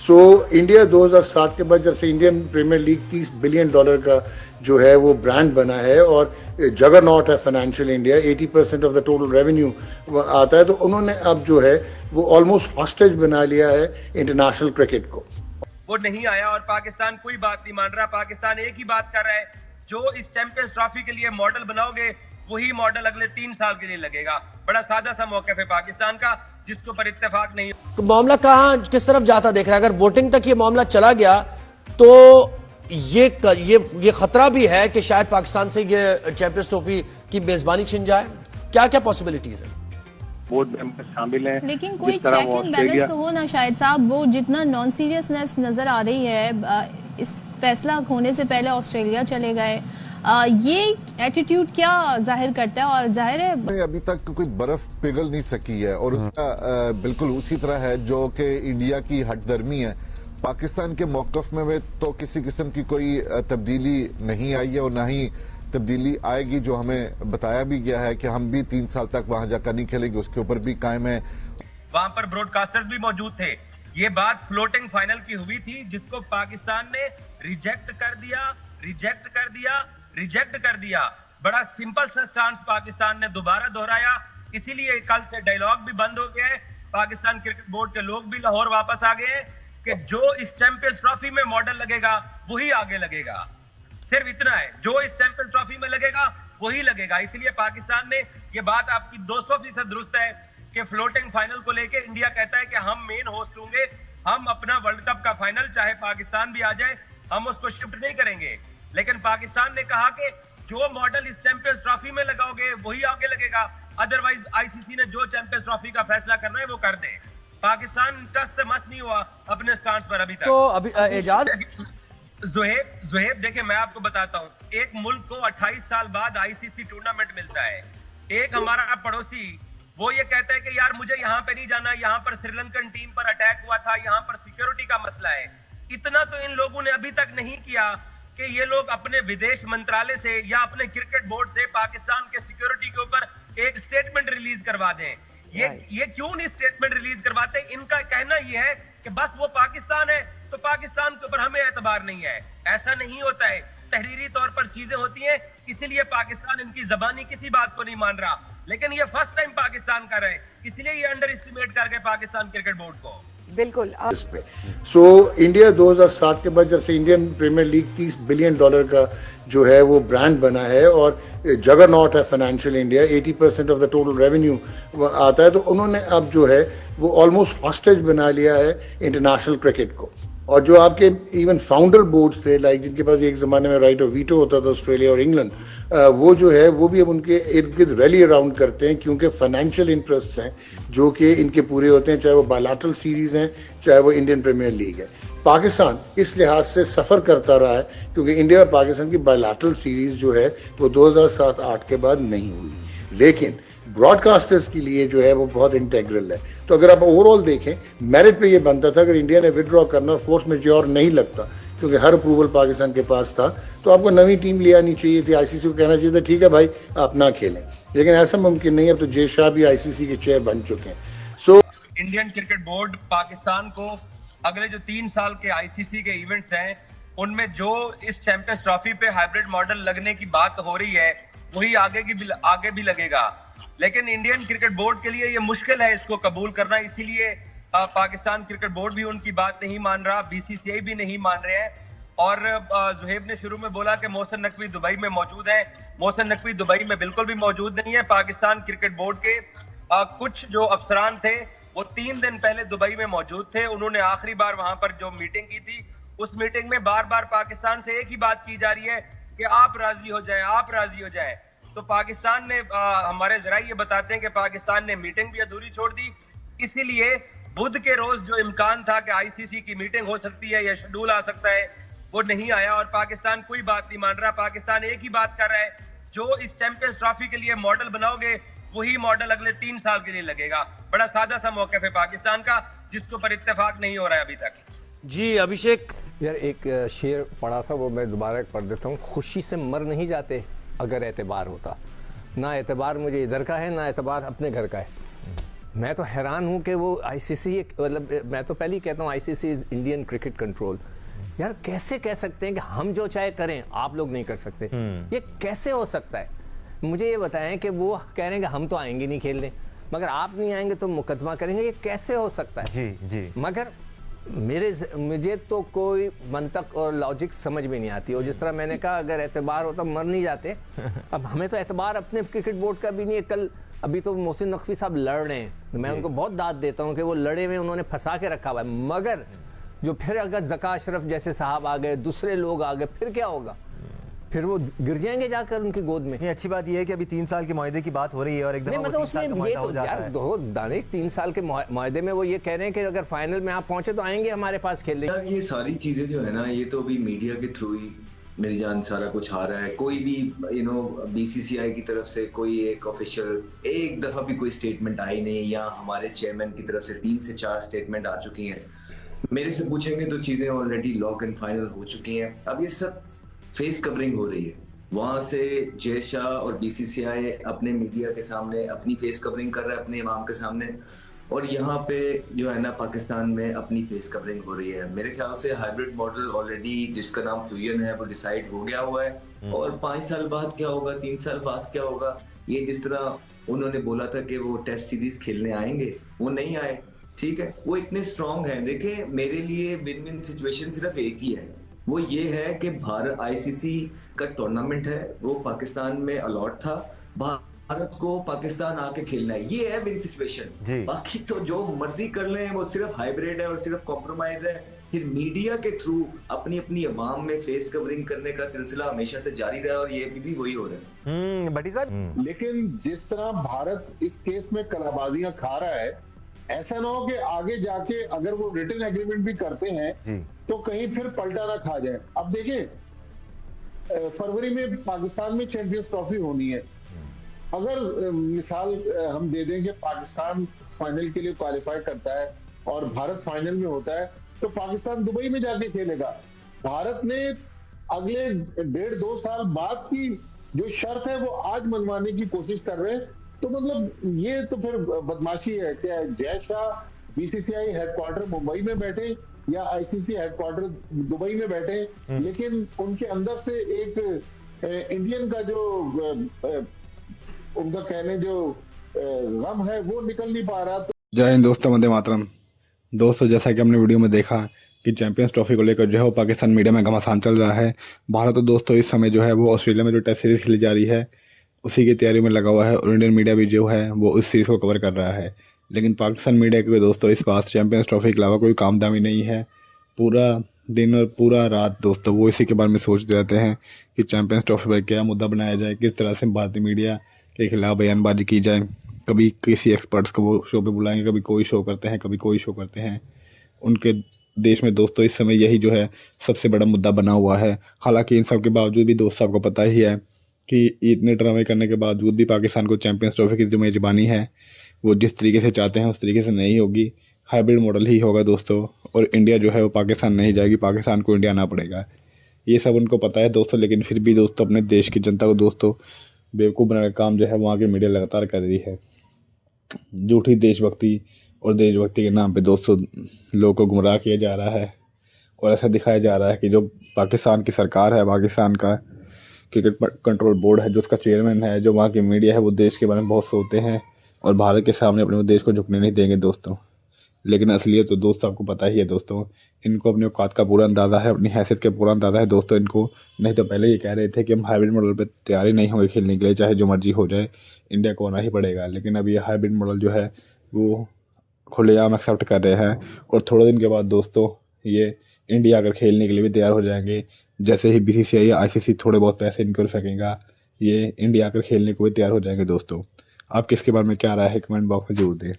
So India 2007 के बाद जब से इंडियन प्रीमियर लीग $30 बिलियन का जो है वो ब्रांड बना है और जगरनॉट है financial India, 80% of the total revenue आता है, तो उन्होंने अब जो है वो ऑलमोस्ट हॉस्टेज बना लिया है इंटरनेशनल क्रिकेट को। वो नहीं आया और पाकिस्तान कोई बात नहीं मान रहा। पाकिस्तान एक ही बात कर रहा है, जो इस चैंपियंस ट्रॉफी के लिए मॉडल बनाओगे वही मॉडल अगले 3 साल के लिए लगेगा। बड़ा सादा सा मौक़िफ़ है पाकिस्तान का, जिसके ऊपर इत्तेफाक नहीं। तो मामला कहां किस तरफ जाता देख रहा है? अगर वोटिंग तक ये मामला चला गया तो ये खतरा भी है कि शायद पाकिस्तान से ये चैंपियंस ट्रॉफी की मेजबानी छिन जाए। क्या क्या पॉसिबिलिटीज है? बोर्ड मेंबर शामिल हैं, लेकिन कोई चेक एंड बैलेंस तो हो ना शायद साहब। वो जितना नॉन सीरियसनेस नजर आ रही है, इस फैसला होने से पहले ऑस्ट्रेलिया चले गए, ये एटीट्यूड क्या जाहिर करता है? और जाहिर है अभी तक कोई बर्फ पिघल नहीं सकी है और उसका बिल्कुल उसी तरह है जो कि इंडिया की हटदर्मी है। पाकिस्तान के मौकफ में तो किसी किस्म की कोई तब्दीली नहीं आई है और ना ही तब्दीली आएगी। जो हमें बताया भी गया है कि हम भी 3 साल तक वहां जाकर नहीं खेलेंगे, उसके ऊपर भी कायम है। वहां पर ब्रॉडकास्टर्स भी मौजूद थे। ये बात फ्लोटिंग फाइनल की हुई थी, जिसको पाकिस्तान ने रिजेक्ट कर दिया। बड़ा सिंपल सा स्टांस पाकिस्तान ने दोबारा दोहराया, इसीलिए कल से डायलॉग भी बंद हो गया है। पाकिस्तान क्रिकेट बोर्ड के लोग भी लाहौर वापस आ गए हैं कि जो इस चैंपियंस ट्रॉफी में मॉडल लगेगा वही आगे लगेगा। सिर्फ इतना है, जो इस चैंपियंस ट्रॉफी में लगेगा वही लगेगा। इसलिए पाकिस्तान ने, ये बात आपकी 200% दुरुस्त है कि फ्लोटिंग फाइनल को लेके इंडिया कहता है कि हम मेन होस्ट होंगे, हम अपना वर्ल्ड कप का फाइनल चाहे पाकिस्तान भी आ जाए हम उसको शिफ्ट नहीं करेंगे। लेकिन पाकिस्तान ने कहा कि जो मॉडल इस चैंपियंस ट्रॉफी में लगाओगे वही आगे लगेगा, अदरवाइज आईसीसी ने जो चैंपियंस ट्रॉफी का फैसला करना है वो कर दे। पाकिस्तान टस से मस नहीं हुआ अपने स्टांस पर अभी तक। तो अभी एजाज ज़ुहैब देखिए, मैं आपको बताता हूं, एक मुल्क को 28 साल बाद आईसीसी टूर्नामेंट मिलता है। एक हमारा पड़ोसी वो ये कहता है कि यार मुझे यहाँ पे नहीं जाना, यहाँ पर श्रीलंकन टीम पर अटैक हुआ था, यहाँ पर सिक्योरिटी का मसला है। इतना तो इन लोगों ने अभी तक नहीं किया कि ये लोग अपने विदेश मंत्रालय से या अपने क्रिकेट बोर्ड से पाकिस्तान के सिक्योरिटी के ऊपर एक स्टेटमेंट रिलीज करवा दें। ये क्यों नहीं स्टेटमेंट रिलीज करवाते? इनका कहना ये है कि बस वो पाकिस्तान है तो पाकिस्तान के ऊपर हमें एतबार नहीं है। ऐसा नहीं होता है, तहरीरी तौर पर चीजें होती हैं, इसीलिए पाकिस्तान इनकी जबानी किसी बात को नहीं मान रहा। लेकिन ये फर्स्ट टाइम पाकिस्तान कर रहे हैं, इसलिए ये अंडर एस्टिमेट कर गए पाकिस्तान क्रिकेट बोर्ड को। बिल्कुल। सो इंडिया 2007 के बाद जब से इंडियन प्रीमियर लीग $30 बिलियन का जो है वो ब्रांड बना है और जगरनॉट है financial India, 80% of the total revenue आता है, तो उन्होंने अब जो है वो ऑलमोस्ट हॉस्टेज बना लिया है इंटरनेशनल क्रिकेट को। और जो आपके इवन फाउंडर बोर्ड्स थे, लाइक जिनके पास एक जमाने में राइट ऑफ वीटो होता था, ऑस्ट्रेलिया और इंग्लैंड, वो जो है वो भी अब उनके इर्द गिर्द रैली अराउंड करते हैं, क्योंकि फाइनेंशियल इंटरेस्ट हैं जो कि इनके पूरे होते हैं, चाहे वो बायलैटरल सीरीज हैं चाहे वो इंडियन प्रीमियर लीग है। पाकिस्तान इस लिहाज से सफर करता रहा है क्योंकि इंडिया और पाकिस्तान की बायलैटरल सीरीज जो है वो 2007-8 के बाद नहीं हुई, लेकिन ब्रॉडकास्टर्स के लिए जो है वो बहुत इंटेग्रल है। तो अगर आप ओवरऑल देखें, मेरिट पे ये बनता था, अगर इंडिया ने विड्रॉ करना, फोर्स मेजोर नहीं लगता क्योंकि हर अप्रूवल पाकिस्तान के पास था, तो आपको नवी टीम ले आनी चाहिए थी। आईसीसी को कहना चाहिए था ठीक है भाई आप ना खेलें, लेकिन ऐसा मुमकिन नहीं है। अब तो जय शाह भी आईसीसी के चेयर बन चुके हैं। So Indian cricket board Pakistan को अगले जो 3 साल के आईसीसी के इवेंट्स हैं उनमें जो इस चैंपियंस ट्रॉफी पे हाइब्रिड मॉडल लगने की बात हो रही है वही आगे भी लगेगा। लेकिन इंडियन क्रिकेट बोर्ड के लिए ये मुश्किल है इसको कबूल करना, इसीलिए पाकिस्तान क्रिकेट बोर्ड भी उनकी बात नहीं मान रहा, बीसीसीआई भी नहीं मान रहे हैं। और ज़ुहैब ने शुरू में बोला कि मोहसिन नकवी दुबई में मौजूद है। मोहसिन नकवी दुबई में बिल्कुल भी मौजूद नहीं है। पाकिस्तान क्रिकेट बोर्ड के कुछ जो अफसरान थे वो 3 दिन पहले दुबई में मौजूद थे। उन्होंने आखिरी बार वहां पर जो मीटिंग की थी, उस मीटिंग में बार बार पाकिस्तान से एक ही बात की जा रही है कि आप राजी हो जाएं, आप राजी हो जाएं। तो पाकिस्तान ने, हमारे जराये ये बताते हैं कि पाकिस्तान ने मीटिंग भी अधूरी छोड़ दी। इसीलिए बुध के रोज जो इम्कान था कि आईसीसी की मीटिंग हो सकती है या शेड्यूल आ सकता है, वो नहीं आया और पाकिस्तान कोई बात नहीं मान रहा। पाकिस्तान एक ही बात कर रहा है, जो इस चैंपियंस ट्रॉफी के लिए मॉडल बनाओगे वही मॉडल अगले 3 साल के लिए लगेगा। बड़ा सादा सा मौक़िफ़ है पाकिस्तान का, जिसके ऊपर इत्तेफाक नहीं हो रहा है अभी तक। जी अभिषेक, यार एक शेर पढ़ा था, वो मैं दोबारा पढ़ देता हूँ। खुशी से मर नहीं जाते अगर एतबार होता, ना एतबार मुझे इधर का है ना एतबार अपने घर का है। मैं तो हैरान हूँ कि वो आईसीसी, मतलब मैं तो पहले ही कहता हूँ ICC is Indian cricket control. यार कैसे कह सकते हैं कि हम जो चाहे करें आप लोग नहीं कर सकते? ये कैसे हो सकता है? मुझे ये बताएं कि वो कह रहे हैं कि हम तो आएंगे नहीं खेलने, मगर आप नहीं आएंगे तो मुकदमा करेंगे, ये कैसे हो सकता है? जी जी। मगर मुझे तो कोई मंतक और लॉजिक समझ में नहीं आती। और जिस तरह मैंने कहा, अगर एतबार होता मर नहीं जाते। अब हमें तो एतबार अपने क्रिकेट बोर्ड का भी नहीं है। कल अभी तो मोहसिन नकवी साहब लड़ रहे हैं, तो मैं उनको बहुत दाद देता हूँ कि वो लड़े हुए, उन्होंने फंसा के रखा हुआ है। मगर जो फिर अगर ज़का अशरफ जैसे साहब आ गए, दूसरे लोग आ गए, फिर क्या होगा? फिर वो गिर जाएंगे जाकर उनकी गोद में। नहीं, अच्छी बात यह है कि अभी 3 साल के मुआहदे की बात हो रही है और एकदम मतलब उसमें ये तो यार दानिश 3 साल के मुआहदे में वो ये कह रहे हैं कि अगर फाइनल में आप पहुंचे तो आएंगे हमारे पास खेलने। यार ये सारी चीजें जो है ना, ये तो अभी मीडिया के थ्रू ही मेरी जान सारा कुछ आ रहा है। कोई भी बीसीसीआई की तरफ से कोई एक ऑफिशियल एक दफा भी कोई स्टेटमेंट आई नहीं, या हमारे चेयरमैन की तरफ से 3 से 4 स्टेटमेंट आ चुकी हैं। मेरे से पूछेंगे तो चीजें ऑलरेडी लॉक एंड फाइनल हो चुकी हैं। अब ये सब फेस कवरिंग हो रही है, वहां से जय शाह और बीसीसीआई अपने मीडिया के सामने अपनी फेस कवरिंग कर रहा है, अपने इमाम के सामने, और यहाँ पे जो है ना पाकिस्तान में अपनी फेस कवरिंग हो रही है। मेरे ख्याल से हाइब्रिड मॉडल ऑलरेडी जिसका नाम फ्यूजन है वो डिसाइड हो गया हुआ है। और 5 साल बाद क्या होगा, 3 साल बाद क्या होगा, ये जिस तरह उन्होंने बोला था कि वो टेस्ट सीरीज खेलने आएंगे, वो नहीं आए। ठीक है, वो इतने स्ट्रांग हैं। देखे, मेरे लिए विन विन सिचुएशन सिर्फ एक ही है, वो ये है कि भारत आईसीसी का टूर्नामेंट है, वो पाकिस्तान में अलॉट था, भारत को पाकिस्तान आके खेलना है, ये है विन सिचुएशन। बाकी तो जो मर्जी कर लें वो सिर्फ हाइब्रिड है और सिर्फ कॉम्प्रोमाइज है। फिर मीडिया के थ्रू अपनी अपनी अवाम में फेस कवरिंग करने का सिलसिला हमेशा से जारी रहा है और ये भी वही हो रहा है। भट्टी साहब, लेकिन जिस तरह भारत इस केस में कलाबाजियां खा रहा है, ऐसा ना हो कि आगे जाके अगर वो रिटन एग्रीमेंट भी करते हैं तो कहीं फिर पलटा ना खा जाए। अब देखिए, फरवरी में पाकिस्तान में चैंपियंस ट्रॉफी होनी है। अगर मिसाल हम दे दें कि पाकिस्तान फाइनल के लिए क्वालिफाई करता है और भारत फाइनल में होता है, तो पाकिस्तान दुबई में जाके खेलेगा। भारत ने अगले 1.5-2 साल बाद की जो शर्त है वो आज मनवाने की कोशिश कर रहे हैं। तो मतलब ये तो फिर बदमाशी है। क्या जय शाह बीसीसीआई हेडक्वार्टर मुंबई में बैठे या आईसीसी हेडक्वार्टर दुबई में बैठे, लेकिन उनके अंदर से एक इंडियन का जो उनका कहने जो गम है वो निकल नहीं पा रहा। जय हिंद दोस्तों, वंदे मातरम। दोस्तों, जैसा कि हमने वीडियो में देखा कि चैंपियंस ट्रॉफी को लेकर जो है वो पाकिस्तान मीडिया में घमासान चल रहा है। भारत तो दोस्तों इस समय जो है वो ऑस्ट्रेलिया में जो टेस्ट सीरीज खेली जा रही है उसी की तैयारी में लगा हुआ है और इंडियन मीडिया भी जो है वो उस सीरीज को कवर कर रहा है। लेकिन पाकिस्तान मीडिया के दोस्तों इस पास चैंपियंस ट्रॉफी के अलावा कोई काम दामी नहीं है। पूरा दिन और पूरा रात दोस्तों वो इसी के बारे में सोचते रहते हैं कि चैंपियंस ट्रॉफी पर क्या मुद्दा बनाया जाए, किस तरह से भारतीय मीडिया के खिलाफ बयानबाजी की जाए। कभी किसी एक्सपर्ट्स को वो शो पे बुलाएंगे, कभी कोई शो करते हैं, कभी कोई शो करते हैं। उनके देश में दोस्तों इस समय यही जो है सबसे बड़ा मुद्दा बना हुआ है। हालांकि इन सब के बावजूद भी दोस्तों आपको पता ही है कि इतने ड्रामे करने के बावजूद भी पाकिस्तान को चैंपियंस ट्रॉफी की जो मेजबानी है वो जिस तरीके से चाहते हैं उस तरीके से नहीं होगी। हाइब्रिड मॉडल ही होगा दोस्तों, और इंडिया जो है वो पाकिस्तान नहीं जाएगी, पाकिस्तान को इंडिया आना पड़ेगा। ये सब उनको पता है दोस्तों, लेकिन फिर भी दोस्तों अपने देश की जनता को दोस्तों बेवकूफ़ बनाने का काम जो है वहाँ की मीडिया लगातार कर रही है। झूठी देशभक्ति और देशभक्ति के नाम पे दोस्तों लोगों को गुमराह किया जा रहा है और ऐसा दिखाया जा रहा है कि जो पाकिस्तान की सरकार है, पाकिस्तान का क्रिकेट कंट्रोल बोर्ड है, जो उसका चेयरमैन है, जो वहाँ की मीडिया है, वो देश के बारे में बहुत सोचते हैं और भारत के सामने अपने देश को झुकने नहीं देंगे दोस्तों। लेकिन असलियत तो दोस्तों आपको पता ही है दोस्तों, इनको अपनी औकात का पूरा अंदाज़ा है, अपनी हैसियत का पूरा अंदाज़ा है दोस्तों इनको। नहीं तो पहले ये कह रहे थे कि हम हाइब्रिड मॉडल पे तैयार ही नहीं होंगे खेलने के लिए, चाहे जो मर्जी हो जाए, इंडिया को आना ही पड़ेगा। लेकिन अब ये हाइब्रिड मॉडल जो है वो खुलेआम एक्सेप्ट कर रहे हैं और थोड़े दिन के बाद दोस्तों ये इंडिया अगर खेलने के लिए भी तैयार हो जाएंगे, जैसे ही बीसीसीआई या आईसीसी थोड़े बहुत पैसे इनको फेंकेगा, ये इंडिया अगर खेलने को भी तैयार हो जाएंगे दोस्तों। आप किसके बारे में क्या राय है कमेंट बॉक्स में जरूर दें।